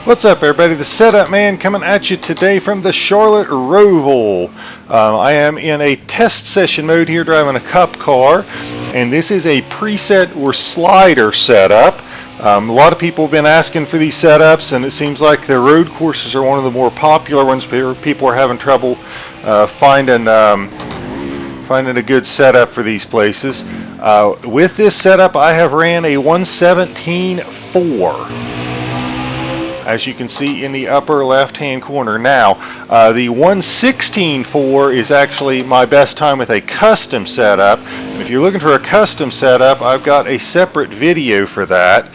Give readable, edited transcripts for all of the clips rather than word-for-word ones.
What's up, everybody? The Setup Man coming at you today from the Charlotte Roval. I am in a test session mode here driving a cup car, and this is a preset or slider setup. A lot of people have been asking for these setups, and it seems like the road courses are one of the more popular ones where people are having trouble finding a good setup for these places. With this setup, I have ran a 117.4. as you can see in the upper left hand corner. Now the 116.4 is actually my best time with a custom setup, and if you're looking for a custom setup, I've got a separate video for that.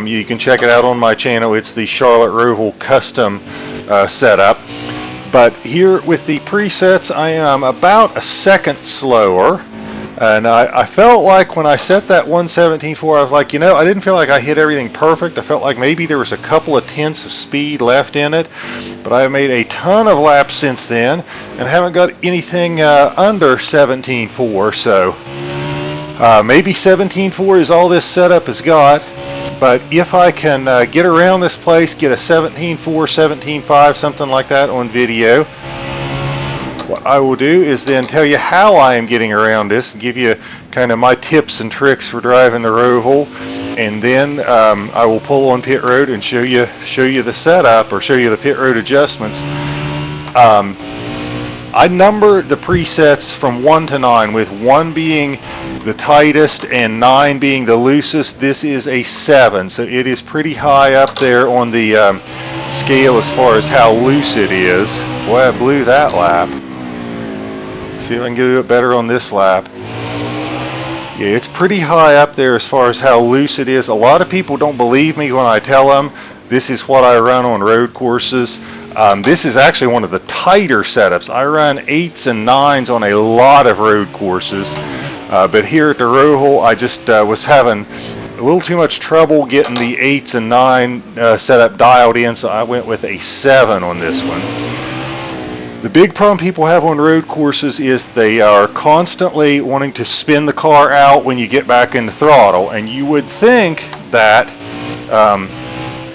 You can check it out on my channel. It's the Charlotte Roval custom setup. But here with the presets, I am about a second slower. And I felt like when I set that 117.4, I was like, you know, I didn't feel like I hit everything perfect. I felt like maybe there was a couple of tenths of speed left in it. But I've made a ton of laps since then and haven't got anything under 17.4. So maybe 17.4 is all this setup has got. But if I can get around this place, get a 17.4, 17.5, something like that on video, what I will do is then tell you how I am getting around this and give you kind of my tips and tricks for driving the Roval, and then I will pull on pit road and show you the setup or show you the pit road adjustments. I number the presets from 1 to 9, with 1 being the tightest and 9 being the loosest. This is a 7, so it is pretty high up there on the scale as far as how loose it is. Boy, I blew that lap. See if I can do it better on this lap. Yeah, it's pretty high up there as far as how loose it is. A lot of people don't believe me when I tell them this is what I run on road courses. This is actually one of the tighter setups. I run 8s and 9s on a lot of road courses. But here at the Roval, I just was having a little too much trouble getting the 8s and 9 setup dialed in, so I went with a 7 on this one. The big problem people have on road courses is they are constantly wanting to spin the car out when you get back in the throttle, and you would think that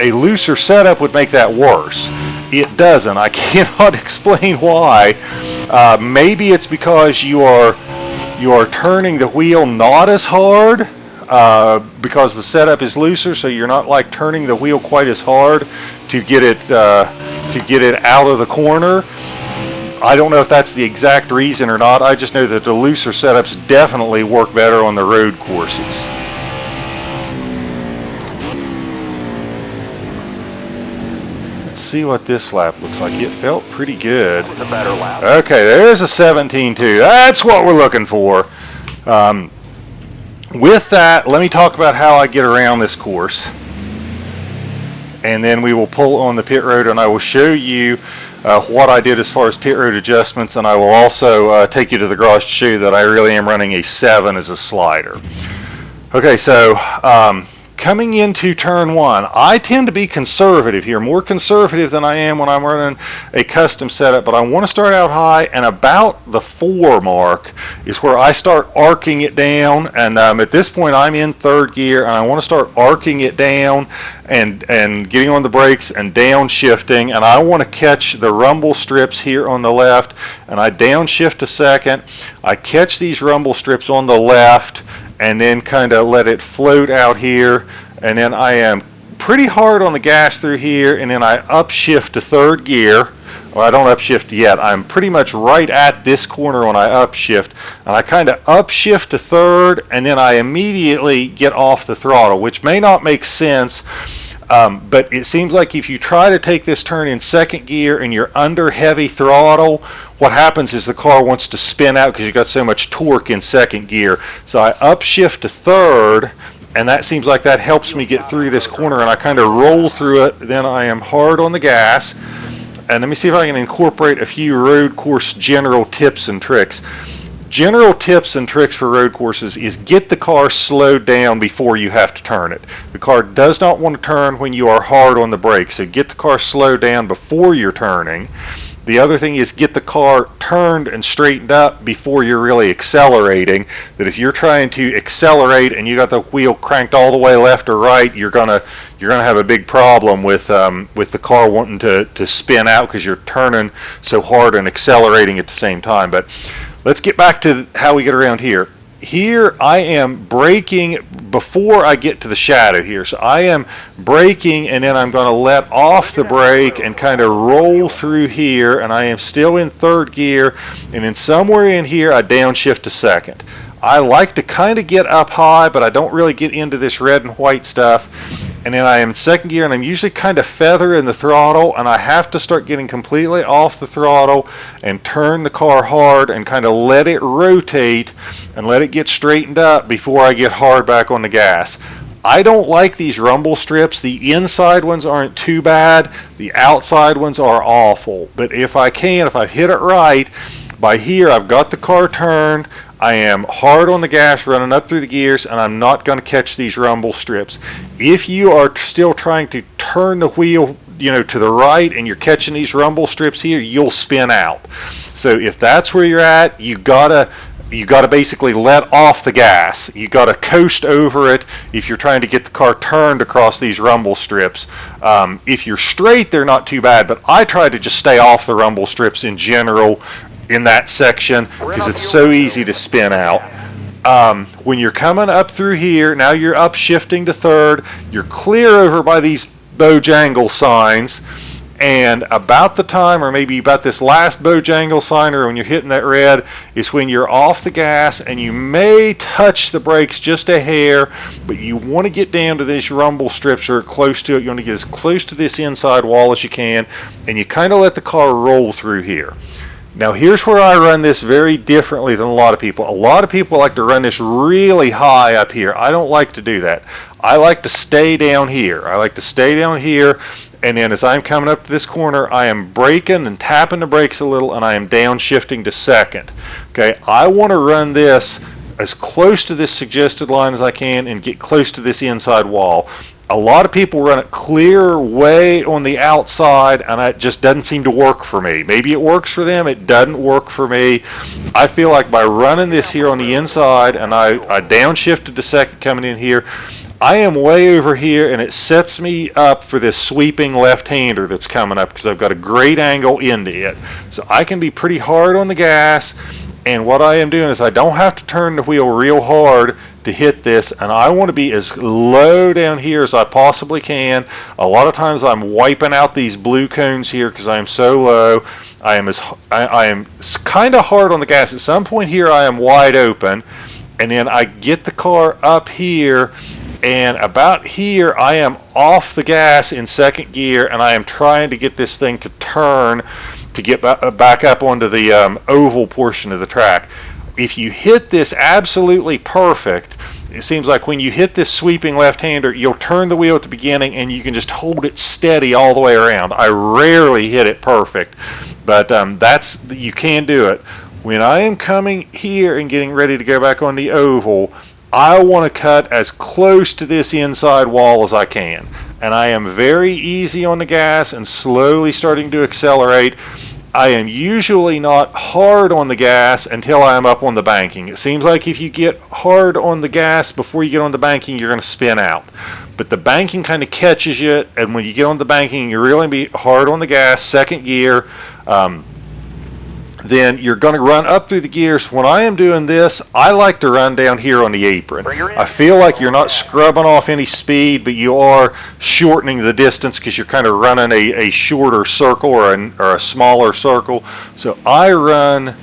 a looser setup would make that worse. It doesn't. I cannot explain why. Maybe it's because you are turning the wheel not as hard because the setup is looser, so you're not like turning the wheel quite as hard to get it out of the corner. I don't know if that's the exact reason or not. I just know that the looser setups definitely work better on the road courses. Let's see what this lap looks like. It felt pretty good. With a better lap. Okay, there's a 17.2. That's what we're looking for. With that, let me talk about how I get around this course. And then we will pull on the pit road and I will show you what I did as far as pit road adjustments, and I will also take you to the garage to show you that I really am running a 7 as a slider. Okay, so coming into turn 1, I tend to be conservative here, more conservative than I am when I'm running a custom setup, but I want to start out high, and about the 4 mark is where I start arcing it down, and at this point I'm in 3rd gear, and I want to start arcing it down and getting on the brakes and downshifting, and I want to catch the rumble strips here on the left, and I downshift a second, I catch these rumble strips on the left, and then kind of let it float out here, and then I am pretty hard on the gas through here, and then I upshift to 3rd gear. Well, I don't upshift yet. I'm pretty much right at this corner when I upshift, and I kind of upshift to 3rd, and then I immediately get off the throttle, which may not make sense, but it seems like if you try to take this turn in 2nd gear and you're under heavy throttle, what happens is the car wants to spin out because you've got so much torque in 2nd gear. So I upshift to 3rd, and that seems like that helps me get through this corner, and I kind of roll through it. Then I am hard on the gas, and let me see if I can incorporate a few road course general tips and tricks. General tips and tricks for road courses is get the car slowed down before you have to turn it. The car does not want to turn when you are hard on the brakes, so get the car slowed down before you're turning. The other thing is get the car turned and straightened up before you're really accelerating. That if you're trying to accelerate and you got the wheel cranked all the way left or right, you're gonna have a big problem with the car wanting to spin out because you're turning so hard and accelerating at the same time. But let's get back to how we get around here. Here I am braking before I get to the shadow here. So I am braking and then I'm going to let off the brake and kind of roll through here, and I am still in third gear, and then somewhere in here I downshift to second. I like to kind of get up high, but I don't really get into this red and white stuff. And then I am in second gear, and I'm usually kind of feathering the throttle, and I have to start getting completely off the throttle and turn the car hard and kind of let it rotate and let it get straightened up before I get hard back on the gas. I don't like these rumble strips. The inside ones aren't too bad. The outside ones are awful. But if I hit it right, by here I've got the car turned, I am hard on the gas running up through the gears, and I'm not going to catch these rumble strips. If you are still trying to turn the wheel, to the right, and you're catching these rumble strips here, you'll spin out. So if that's where you're at, you gotta basically let off the gas. You gotta coast over it if you're trying to get the car turned across these rumble strips. If you're straight, they're not too bad, but I try to just stay off the rumble strips in general in that section because it's so easy to spin out. When you're coming up through here, now you're up shifting to third, you're clear over by these Bojangle signs, and about the time, or maybe about this last Bojangle sign, or when you're hitting that red, is when you're off the gas and you may touch the brakes just a hair, but you want to get down to these rumble strips or close to it. You want to get as close to this inside wall as you can, and you kind of let the car roll through here. Now here's where I run this very differently than a lot of people. A lot of people like to run this really high up here. I don't like to do that. I like to stay down here. And then as I'm coming up to this corner, I am braking and tapping the brakes a little, and I am downshifting to second. Okay, I want to run this as close to this suggested line as I can and get close to this inside wall. A lot of people run it clear way on the outside, and it just doesn't seem to work for me. Maybe it works for them, it doesn't work for me. I feel like by running this here on the inside, and I downshifted to second coming in here, I am way over here, and it sets me up for this sweeping left-hander that's coming up because I've got a great angle into it. So I can be pretty hard on the gas, and what I am doing is I don't have to turn the wheel real hard to hit this, and I want to be as low down here as I possibly can. A lot of times I'm wiping out these blue cones here because I am so low. I am kind of hard on the gas. At some point here I am wide open, and then I get the car up here, and about here I am off the gas in second gear, and I am trying to get this thing to turn to get back up onto the oval portion of the track. If you hit this absolutely perfect, it seems like when you hit this sweeping left-hander, you'll turn the wheel at the beginning and you can just hold it steady all the way around. I rarely hit it perfect, but you can do it. When I am coming here and getting ready to go back on the oval, I want to cut as close to this inside wall as I can. And I am very easy on the gas and slowly starting to accelerate. I am usually not hard on the gas until I am up on the banking. It seems like if you get hard on the gas before you get on the banking, you're going to spin out. But the banking kind of catches you, and when you get on the banking, you're really be hard on the gas, second gear. Then you're going to run up through the gears. When I am doing this, I like to run down here on the apron. I feel like you're not scrubbing off any speed, but you are shortening the distance because you're kind of running a shorter circle or a smaller circle. So I run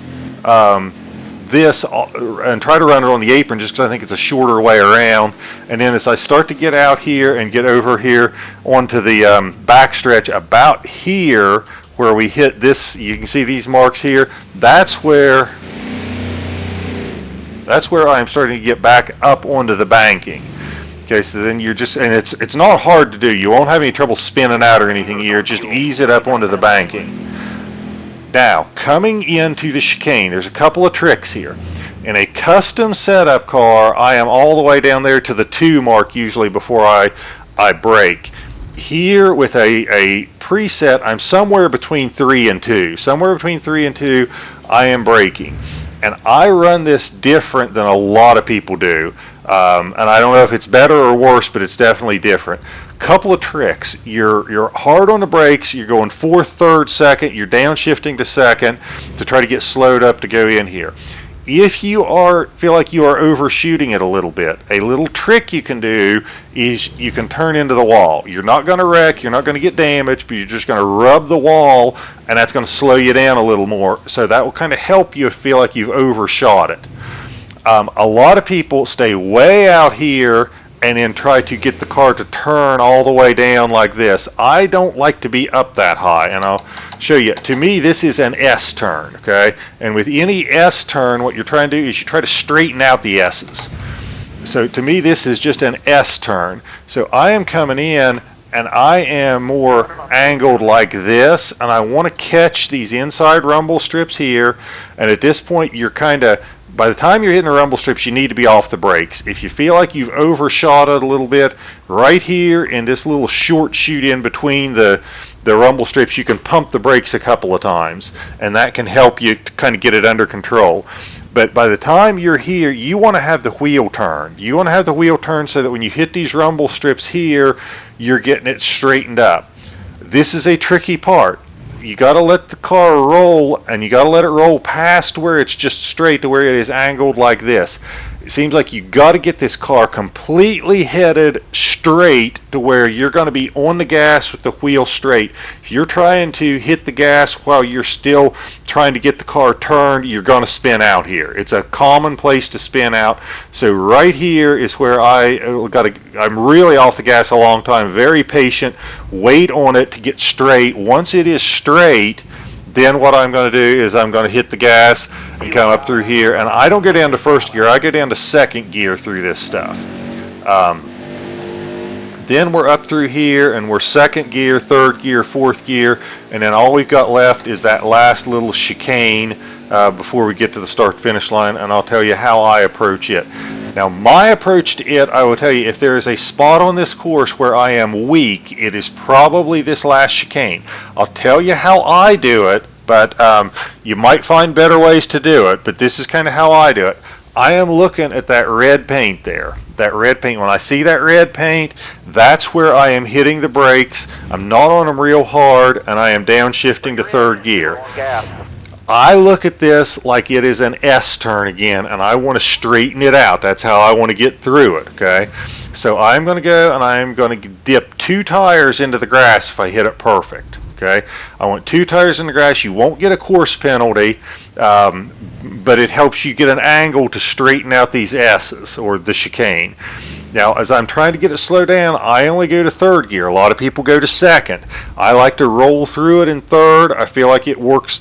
this and try to run it on the apron just because I think it's a shorter way around. And then as I start to get out here and get over here onto the backstretch about here, where we hit this, you can see these marks here, that's where I'm starting to get back up onto the banking. Okay, so then you're just, and it's not hard to do. You won't have any trouble spinning out or anything here. Just ease it up onto the banking. Now, coming into the chicane, there's a couple of tricks here. In a custom setup car, I am all the way down there to the 2 mark usually before I brake. here with a preset, I'm somewhere between 3 and 2. Somewhere between 3 and 2, I am braking. And I run this different than a lot of people do. And I don't know if it's better or worse, but it's definitely different. Couple of tricks. You're hard on the brakes. You're going fourth, third, second. You're downshifting to second to try to get slowed up to go in here. If you feel like you are overshooting it a little trick you can do is you can turn into the wall. You're not going to wreck, you're not going to get damaged, but you're just going to rub the wall, and that's going to slow you down a little more. So that will kind of help you feel like you've overshot it. A lot of people stay way out here and then try to get the car to turn all the way down like this. I don't like to be up that high, and I'll show you. To me, this is an S turn, okay? And with any S turn, what you're trying to do is you try to straighten out the S's. So to me, this is just an S turn. So I am coming in, and I am more angled like this, and I want to catch these inside rumble strips here. And at this point, you're kind of, by the time you're hitting the rumble strips, you need to be off the brakes. If you feel like you've overshot it a little bit, right here in this little short shoot in between the rumble strips, you can pump the brakes a couple of times, and that can help you to kind of get it under control. But by the time you're here, you want to have the wheel turn. You want to have the wheel turn so that when you hit these rumble strips here, you're getting it straightened up. This is a tricky part. You got to let the car roll, and you got to let it roll past where it's just straight to where it is angled like this. It seems like you got to get this car completely headed straight to where you're going to be on the gas with the wheel straight. If you're trying to hit the gas while you're still trying to get the car turned, you're going to spin out here. It's a common place to spin out. So right here is where I'm really off the gas a long time, very patient, wait on it to get straight. Once it is straight, then what I'm going to do is I'm going to hit the gas and come up through here. And I don't go down to first gear. I go down to second gear through this stuff. Then we're up through here, and we're second gear, third gear, fourth gear. And then all we've got left is that last little chicane before we get to the start-finish line. And I'll tell you how I approach it. Now, my approach to it, I will tell you, if there is a spot on this course where I am weak, it is probably this last chicane. I'll tell you how I do it, but you might find better ways to do it, but this is kind of how I do it. I am looking at that red paint there. That red paint, when I see that red paint, that's where I am hitting the brakes. I'm not on them real hard, and I am downshifting to third gear. I look at this like it is an S turn again, and I want to straighten it out. That's how I want to get through it, okay? So I'm going to go and I'm going to dip 2 tires into the grass if I hit it perfect, okay? I want 2 tires in the grass. You won't get a course penalty, but it helps you get an angle to straighten out these S's or the chicane. Now, as I'm trying to get it slowed down, I only go to third gear. A lot of people go to second. I like to roll through it in third. I feel like it works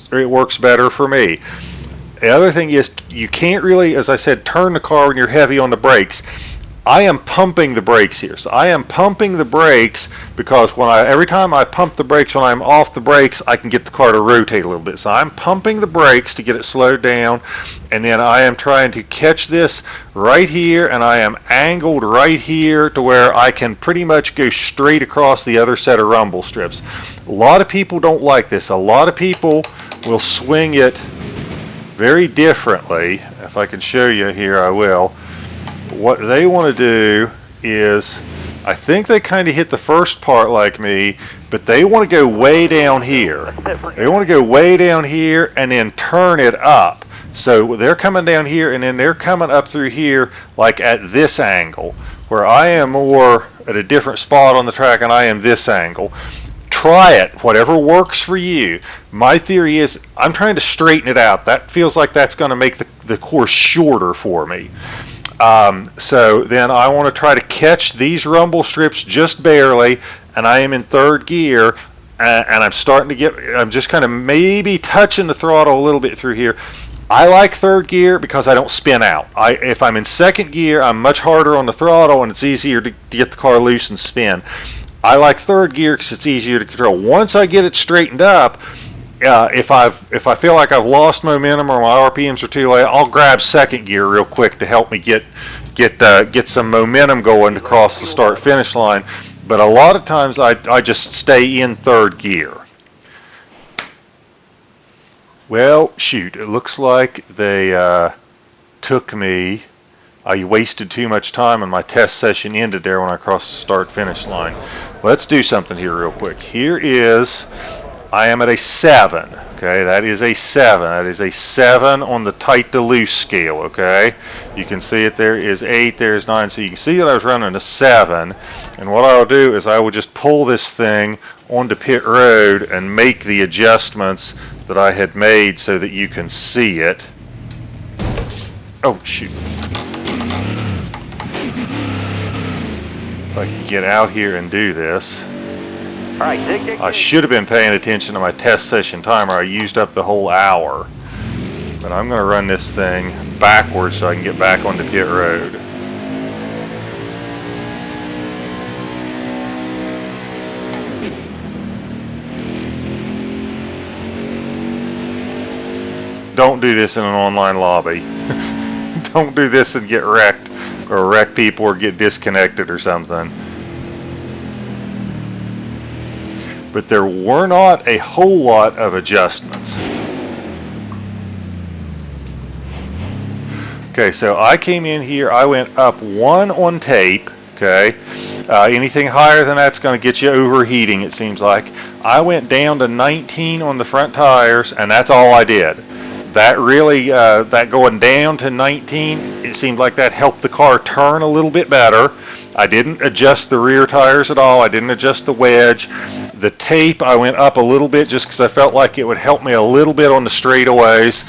better for me. The other thing is you can't really, as I said, turn the car when you're heavy on the brakes. I am pumping the brakes here. So I am pumping the brakes because every time I pump the brakes when I'm off the brakes, I can get the car to rotate a little bit. So I'm pumping the brakes to get it slowed down, and then I am trying to catch this right here, and I am angled right here to where I can pretty much go straight across the other set of rumble strips. A lot of people don't like this. A lot of people will swing it very differently. If I can show you here, I will. What they want to do is, I think they kind of hit the first part like me, but they want to go way down here. They want to go way down here and then turn it up. So they're coming down here and then they're coming up through here like at this angle, where I am more at a different spot on the track and I am this angle. Try it, whatever works for you. My theory is I'm trying to straighten it out. That feels like that's going to make the course shorter for me. So then I want to try to catch these rumble strips just barely, and I am in third gear, and I'm just kind of maybe touching the throttle a little bit through here. I like third gear because I don't spin out. If I'm in second gear, I'm much harder on the throttle, and it's easier to get the car loose and spin. I like third gear because it's easier to control. Once I get it straightened up, if I feel like I've lost momentum or my RPMs are too low, I'll grab second gear real quick to help me get some momentum going to cross the start-finish line. But a lot of times I just stay in third gear. Well, shoot, it looks like they took me. I wasted too much time and my test session ended there when I crossed the start-finish line. Let's do something here real quick. Here is, I am at a 7. Okay, that is a 7. That is a 7 on the tight to loose scale. Okay, you can see it. There is 8. There's 9. So you can see that I was running a 7. And what I'll do is I will just pull this thing onto pit road and make the adjustments that I had made so that you can see it. Oh shoot! If I can get out here and do this. All right, I should have been paying attention to my test session timer. I used up the whole hour. But I'm going to run this thing backwards so I can get back onto pit road. Don't do this in an online lobby. Don't do this and get wrecked, or wreck people, or get disconnected or something. But there were not a whole lot of adjustments. Okay, so I came in here, I went up 1 on tape, okay? Anything higher than that's going to get you overheating, it seems like. I went down to 19 on the front tires, and that's all I did. That really, that going down to 19, it seemed like that helped the car turn a little bit better. I didn't adjust the rear tires at all. I didn't adjust the wedge. The tape, I went up a little bit just because I felt like it would help me a little bit on the straightaways.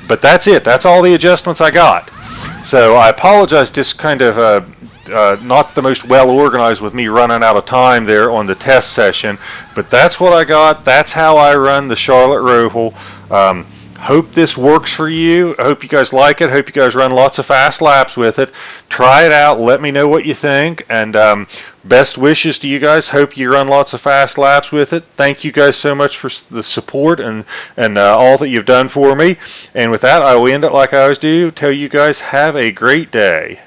But that's it. That's all the adjustments I got. So I apologize, just kind of not the most well organized with me running out of time there on the test session. But that's what I got. That's how I run the Charlotte Roval. Hope this works for you. I hope you guys like it. Hope you guys run lots of fast laps with it. Try it out. Let me know what you think. And best wishes to you guys. Hope you run lots of fast laps with it. Thank you guys so much for the support and all that you've done for me. And with that, I will end it like I always do. Tell you guys have a great day.